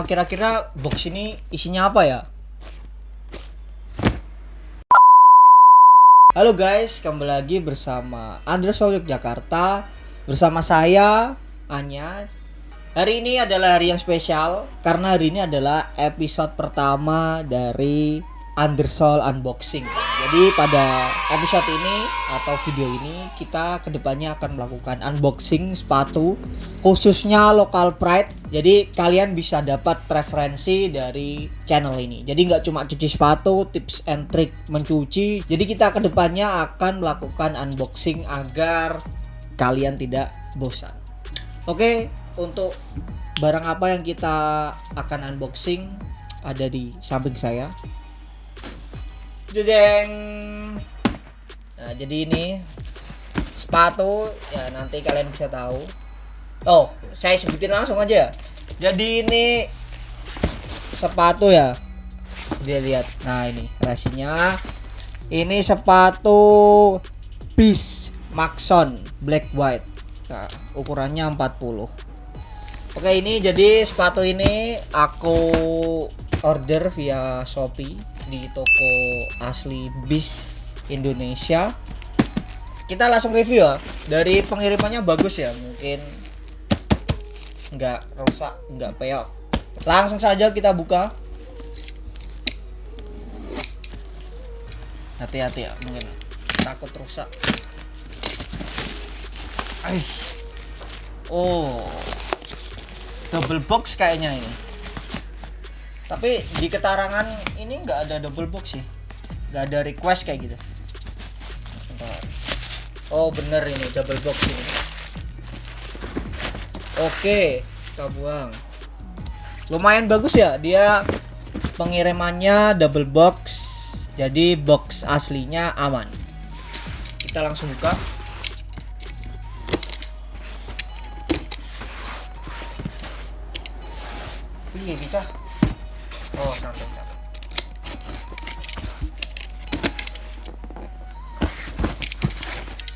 Kira-kira box ini isinya apa ya? Halo guys, kembali lagi bersama Andresol Yogyakarta. Bersama saya, Anya. Hari ini adalah hari yang spesial karena hari ini adalah episode pertama dari Andresol Unboxing. Jadi pada episode ini atau video ini kita kedepannya akan melakukan unboxing sepatu khususnya local pride. Jadi kalian bisa dapat referensi dari channel ini. Jadi nggak cuma cuci sepatu, tips and trick mencuci. Jadi kita kedepannya akan melakukan unboxing agar kalian tidak bosan. Oke, untuk barang apa yang kita akan unboxing ada di samping saya. Jeng. Nah, jadi ini sepatu ya, nanti kalian bisa tahu. Oh, saya sebutin langsung aja. Jadi ini sepatu ya. Dia lihat. Nah, ini rasinya. Ini sepatu Beast Maxon Black White. Nah, ukurannya 40. Oke, ini jadi sepatu ini aku order via Shopee di toko asli Beast Indonesia. Kita langsung review ya. Dari pengirimannya bagus ya, mungkin nggak rusak, nggak peok. Langsung saja kita buka. Hati-hati ya, mungkin takut rusak. Oh, double box kayaknya ini. Tapi di keterangan ini nggak ada double box sih, nggak ada request kayak gitu. Oh bener, ini double box ini. Oke, kita buang. Lumayan bagus ya, dia pengirimannya double box, jadi box aslinya aman. Kita langsung buka. Ini bisa. Oh, sampai.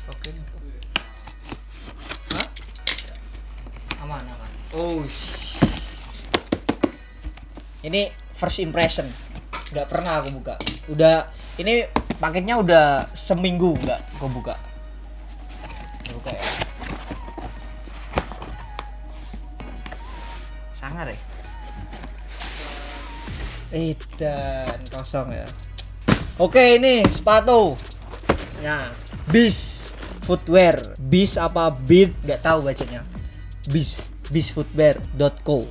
Oke. Hah? Aman. Oh. Ini first impression. Nggak pernah aku buka. Udah, ini paketnya udah seminggu nggak aku buka. Buka ya. Sangar ya. Dan kosong ya. Oke, ini sepatu. Nah, Beast Footwear. Beast apa Beat? Nggak tahu bacanya. Beastfootwear.co.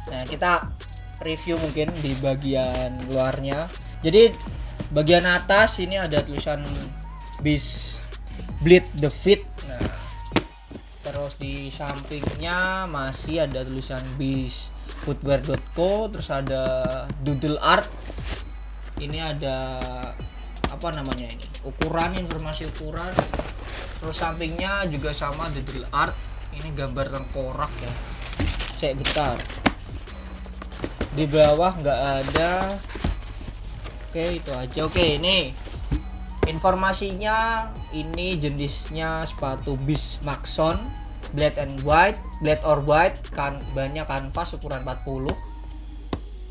Nah, kita review mungkin di bagian luarnya. Jadi bagian atas ini ada tulisan Beast Bleed the Fit. Nah, terus di sampingnya masih ada tulisan Beastfootwear.co. Terus ada doodle art. Ini ada apa namanya ini? Ukuran, informasi ukuran. Terus sampingnya juga sama doodle art. Ini gambar tengkorak ya. Cek bentar. Di bawah nggak ada. Oke, itu aja. Oke, ini informasinya. Ini jenisnya sepatu Beast Maxon Black or white kan, bannya kanvas ukuran 40.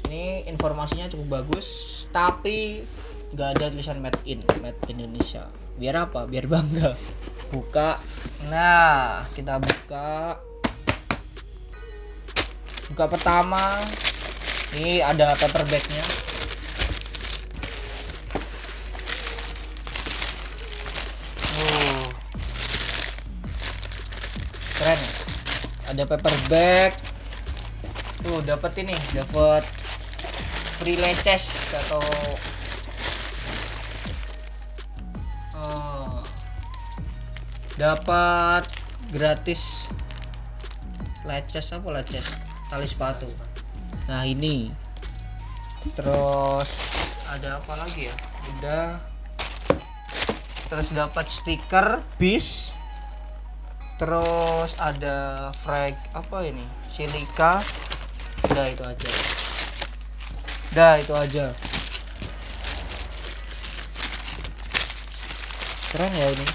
Ini informasinya cukup bagus, tapi nggak ada tulisan made in Indonesia. Biar apa? Biar bangga. Buka. Nah, kita buka pertama. Ini ada paper bagnya. Keren ya? Ada paper bag. Tuh, dapat free leces atau dapat gratis leces tali sepatu. Nah, ini. Terus ada apa lagi ya? Udah. Terus dapat stiker Beast. Terus ada frag apa ini? Silika. Udah itu aja. Keren ya ini.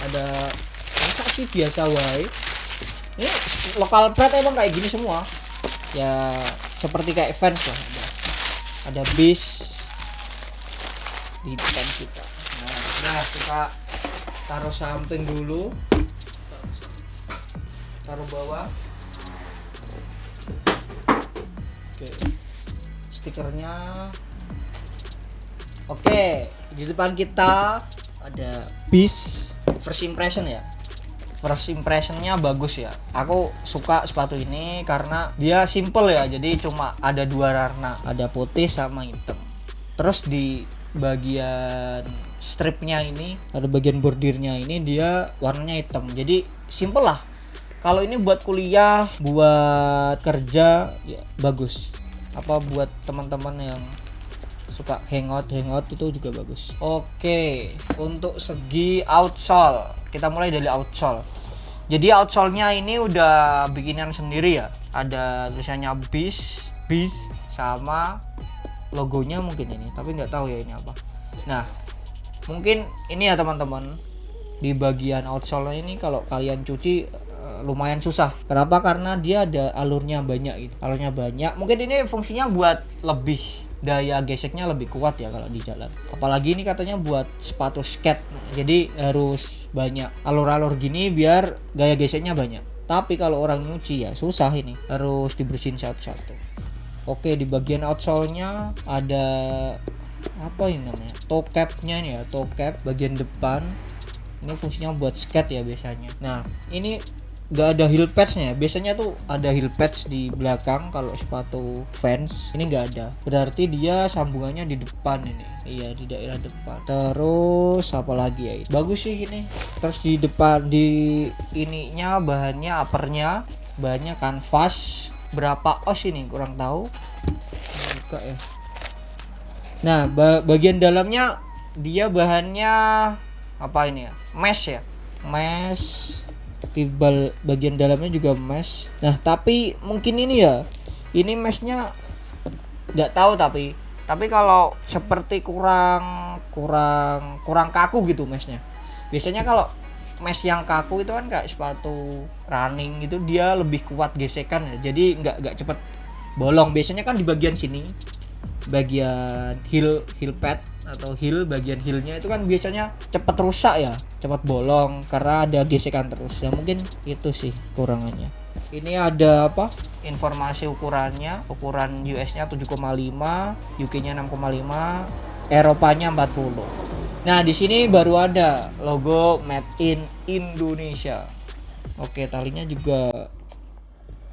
Ada masa sih biasa wae. Ini lokal pride emang kayak gini semua. ya seperti kayak fans lah, ada bis di depan kita. Nah kita taruh samping dulu, taruh bawah. Oke, stikernya. Oke, di depan kita ada bis. First impression ya, first impressionnya bagus ya. Aku suka sepatu ini karena dia simple ya, jadi cuma ada 2 warna, ada putih sama hitam. Terus di bagian stripnya ini, ada bagian bordirnya ini dia warnanya hitam, jadi simple lah. Kalau ini buat kuliah, buat kerja ya bagus. Apa buat teman-teman yang suka hangout itu juga bagus. Oke, untuk segi outsole, kita mulai dari outsole. Jadi outsole-nya ini udah bikinan sendiri ya. Ada tulisannya bis sama logonya mungkin ini, tapi nggak tahu ya ini apa. Nah, mungkin ini ya teman-teman, di bagian outsole ini kalau kalian cuci lumayan susah. Kenapa? Karena dia ada alurnya banyak gitu. Alurnya banyak. Mungkin ini fungsinya buat lebih daya geseknya lebih kuat ya kalau di jalan. Apalagi ini katanya buat sepatu skate. Jadi harus banyak alur-alur gini biar gaya geseknya banyak. Tapi kalau orang nyuci ya susah ini. Harus dibersihin satu-satu. Oke, di bagian outsole-nya ada apa ini namanya? Toe cap-nya nih ya, toe cap bagian depan. Ini fungsinya buat skate ya biasanya. Nah, ini nggak ada heel patch-nya. Biasanya tuh ada heel patch di belakang kalau sepatu Vans. Ini nggak ada. Berarti dia sambungannya di depan ini. Iya, di daerah depan. Terus apa lagi ya? Bagus sih ini. Terus di depan di ininya bahannya uppernya bahannya kanvas. Berapa os ini kurang tahu. Buka ya. Nah, bagian dalamnya dia bahannya apa ini ya? Mesh ya. Mesh. Tibal bagian dalamnya juga mesh. Nah tapi mungkin ini ya, ini meshnya nggak tahu, tapi kalau seperti kurang kaku gitu meshnya. Biasanya kalau mesh yang kaku itu kan kayak sepatu running gitu, dia lebih kuat gesekan ya, jadi nggak cepet bolong. Biasanya kan di bagian sini, bagian heel pad atau heel, bagian heelnya itu kan biasanya cepat rusak ya, cepat bolong karena ada gesekan terus ya. Mungkin itu sih kurangannya. Ini ada apa, informasi ukurannya, ukuran US-nya 7,5, UK-nya 6,5, Eropanya 40. Nah di sini baru ada logo Made in Indonesia. Oke, talinya juga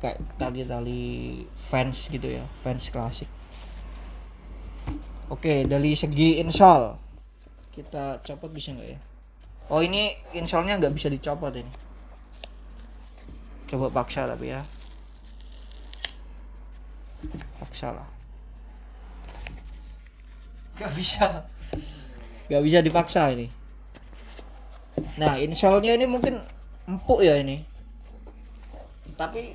kayak tali Vans gitu ya, Vans klasik. Oke, dari segi insole kita copot bisa nggak ya? Oh, ini insole-nya nggak bisa dicopot ini. Coba paksa tapi ya. Paksa lah. Nggak bisa dipaksa ini. Nah, insole-nya ini mungkin empuk ya ini. Tapi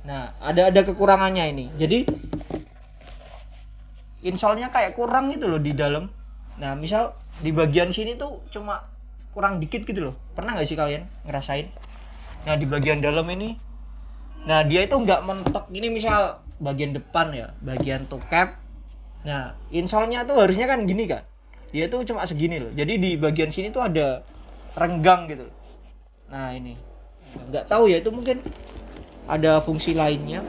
Nah, ada kekurangannya ini. Jadi insole-nya kayak kurang gitu loh di dalam. Nah, misal di bagian sini tuh cuma kurang dikit gitu loh. Pernah nggak sih kalian ngerasain? Nah, di bagian dalam ini, nah dia itu nggak mentok. Ini misal bagian depan ya, bagian toe cap. Nah, insole-nya tuh harusnya kan gini kan. Dia tuh cuma segini loh. Jadi di bagian sini tuh ada renggang gitu. Nah, ini nggak tahu ya, itu mungkin ada fungsi lainnya.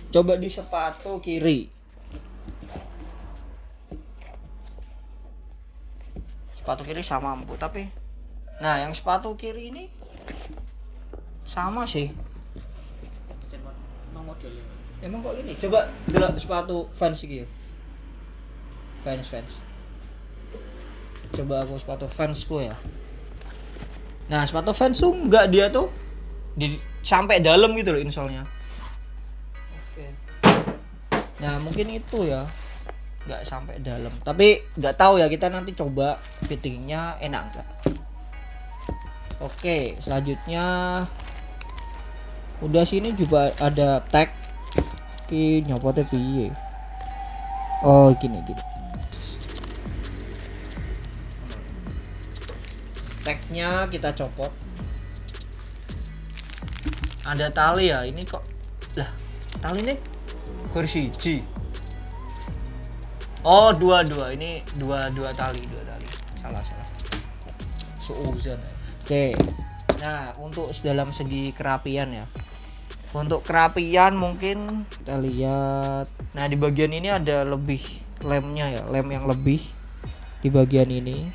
Coba di sepatu kiri. Sepatu kiri sama empuk, tapi nah yang sepatu kiri ini sama sih. Emang kok gini? Coba delok sepatu Vans iki ya. Vans. Coba aku sepatu Vansku ya. Nah, sepatu Vans tuh enggak, dia tuh di sampai dalam gitu loh insole-nya. Oke. Nah, mungkin itu ya. Enggak sampai dalam. Tapi enggak tahu ya, kita nanti coba fittingnya enak enggak. Oke, selanjutnya udah sini juga ada tag. Ki nyopotnya piye? Oh, gini. Tagnya kita copot. ada tali ya. Ini kok lah tali ini kursi G. Oh, dua ini dua tali. Salah. Suuzon. Oke. Nah, untuk dalam segi kerapian ya. Untuk kerapian mungkin kita lihat. Nah, di bagian ini ada lebih lemnya ya, lem yang lebih di bagian ini.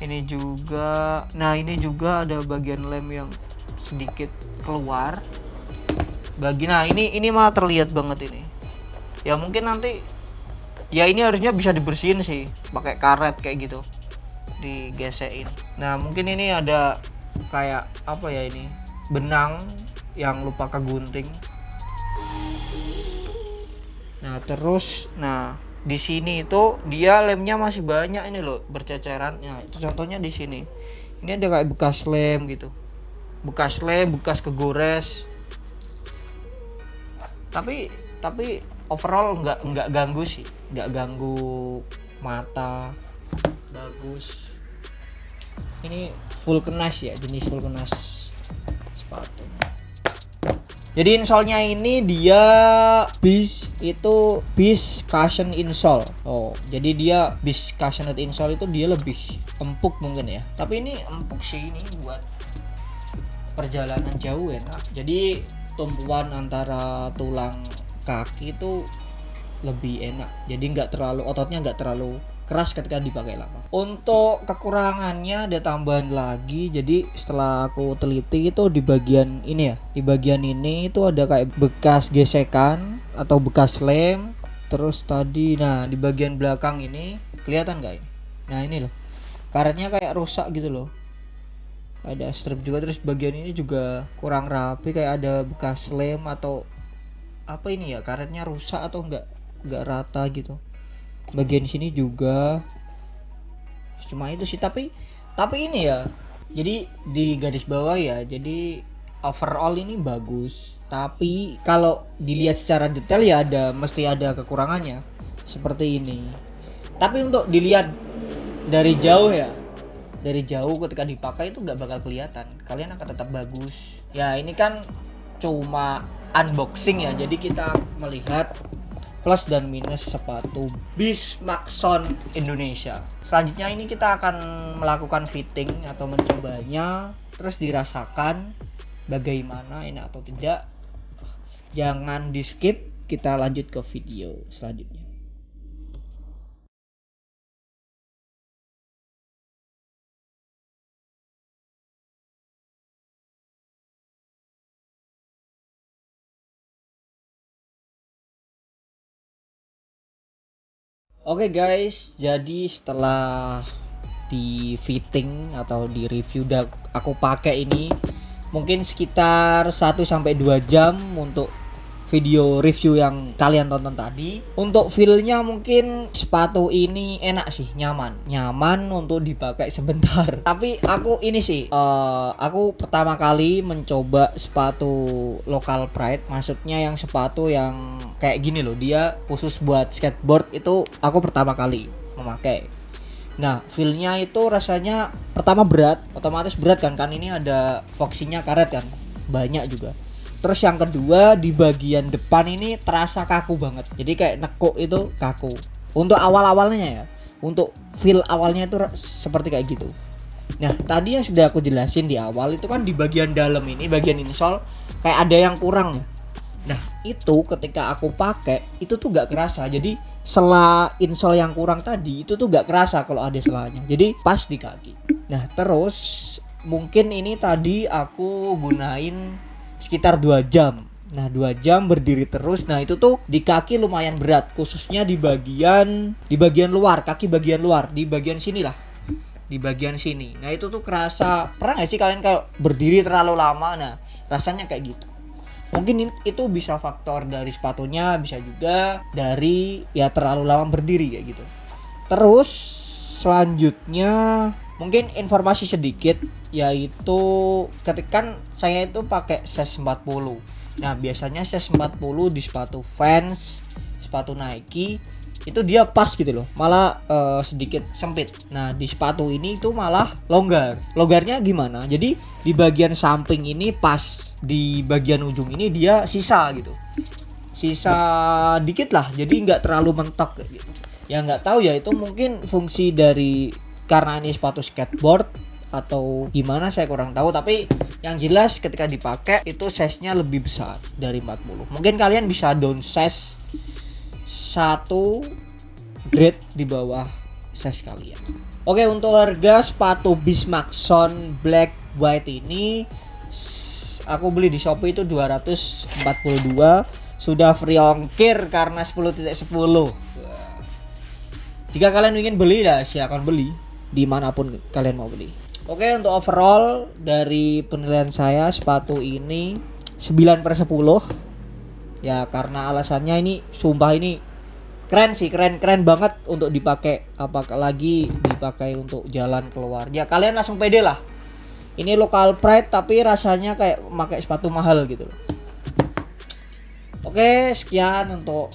Ini juga, nah ini juga ada bagian lem yang sedikit keluar. Nah ini malah terlihat banget ini. Ya mungkin nanti, ya ini harusnya bisa dibersihin sih, pakai karet kayak gitu, digesekin. Nah mungkin ini ada kayak apa ya ini, benang yang lupa kegunting. Nah terus, di sini itu dia lemnya masih banyak ini loh, berceceran. Nah, itu contohnya di sini. Ini ada kayak bekas lem gitu. Bekas kegores. Tapi overall nggak ganggu sih. Nggak ganggu mata. Bagus. Ini Vulcanas ya, jenis Vulcanas sepatu. Jadi insole-nya ini dia BIS cushion insole. Oh, jadi dia BIS cushioned insole itu dia lebih empuk mungkin ya. Tapi ini empuk sih, ini buat perjalanan jauh enak. Jadi tumpuan antara tulang kaki itu lebih enak. Jadi ototnya nggak terlalu keras ketika dipakai lama. Untuk kekurangannya ada tambahan lagi. Jadi setelah aku teliti itu di bagian ini ya, di bagian ini itu ada kayak bekas gesekan atau bekas lem. Terus tadi, nah di bagian belakang ini kelihatan nggak ini? Nah ini loh, karetnya kayak rusak gitu loh. Ada strip juga. Terus bagian ini juga kurang rapi, kayak ada bekas lem atau apa ini ya, karetnya rusak atau nggak rata gitu. Bagian sini juga cuma itu sih, tapi ini ya, jadi di garis bawah ya, jadi overall ini bagus. Tapi kalau dilihat secara detail ya mesti ada kekurangannya seperti ini. Tapi untuk dilihat dari jauh ya, dari jauh ketika dipakai itu nggak bakal kelihatan, kalian akan tetap bagus ya. Ini kan cuma unboxing ya, jadi kita melihat plus dan minus sepatu BIS Maxon Indonesia. Selanjutnya ini kita akan melakukan fitting atau mencobanya, terus dirasakan bagaimana enak atau tidak. Jangan di skip, kita lanjut ke video selanjutnya. Oke guys, jadi setelah di fitting atau di review aku pakai ini mungkin sekitar 1 sampai 2 jam untuk video review yang kalian tonton tadi. Untuk feel-nya mungkin sepatu ini enak sih, nyaman untuk dipakai sebentar. Tapi aku ini sih, aku pertama kali mencoba sepatu local pride, maksudnya yang sepatu yang kayak gini loh, dia khusus buat skateboard. Itu aku pertama kali memakai. Nah, feel-nya itu rasanya pertama berat, otomatis berat kan ini ada voksinya karet kan, banyak juga. Terus yang kedua, di bagian depan ini terasa kaku banget. Jadi kayak nekuk itu kaku. Untuk awal-awalnya ya, untuk feel awalnya itu seperti kayak gitu. Nah, tadi yang sudah aku jelasin di awal itu kan di bagian dalam ini, bagian insole kayak ada yang kurang ya. Nah, itu ketika aku pakai itu tuh gak kerasa. Jadi sela insole yang kurang tadi itu tuh gak kerasa kalau ada selanya. Jadi pas di kaki. Nah, terus mungkin ini tadi aku gunain sekitar 2 jam. Nah, 2 jam berdiri terus. Nah, itu tuh di kaki lumayan berat, khususnya di bagian luar, kaki bagian luar, di bagian sini lah. Di bagian sini. Nah, itu tuh kerasa, pernah gak sih kalian kalau berdiri terlalu lama? Nah, rasanya kayak gitu. Mungkin itu bisa faktor dari sepatunya, bisa juga dari ya terlalu lama berdiri kayak gitu. Terus selanjutnya mungkin informasi sedikit, yaitu ketika saya itu pakai size 40. Nah, biasanya size 40 di sepatu Vans, sepatu Nike itu dia pas gitu loh, malah sedikit sempit. Nah di sepatu ini itu malah longgar. Longgarnya gimana? Jadi di bagian samping ini pas, di bagian ujung ini dia sisa gitu, sisa dikit lah, jadi nggak terlalu mentok gitu. Ya nggak tahu ya, itu mungkin fungsi dari karena ini sepatu skateboard atau gimana, saya kurang tahu. Tapi yang jelas ketika dipakai itu size-nya lebih besar dari 40. Mungkin kalian bisa down size satu grade di bawah size kalian. Oke, untuk harga sepatu Bismarckson Black White ini aku beli di Shopee itu 242, sudah free ongkir karena 10.10. Jika kalian ingin beli ya silakan beli dimanapun kalian mau beli. Oke, untuk overall dari penilaian saya sepatu ini 9/10. Ya karena alasannya ini sumpah ini keren sih, keren banget untuk dipakai, apalagi dipakai untuk jalan keluar. Ya kalian langsung pede lah. Ini local pride tapi rasanya kayak pakai sepatu mahal gitu loh. Oke, sekian untuk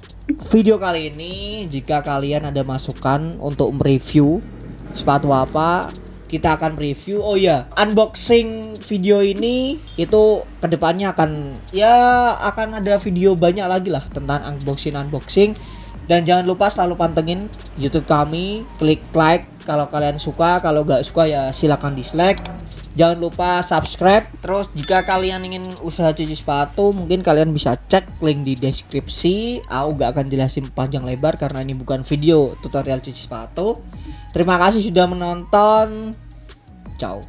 video kali ini. Jika kalian ada masukan untuk mereview sepatu apa, kita akan review. Oh ya, unboxing video ini itu kedepannya akan ada video banyak lagi lah tentang unboxing. Dan jangan lupa selalu pantengin YouTube kami, klik like kalau kalian suka, kalau gak suka ya silakan dislike. Jangan lupa subscribe. Terus jika kalian ingin usaha cuci sepatu, mungkin kalian bisa cek link di deskripsi. Aku gak akan jelasin panjang lebar karena ini bukan video tutorial cuci sepatu. Terima kasih sudah menonton. Ciao.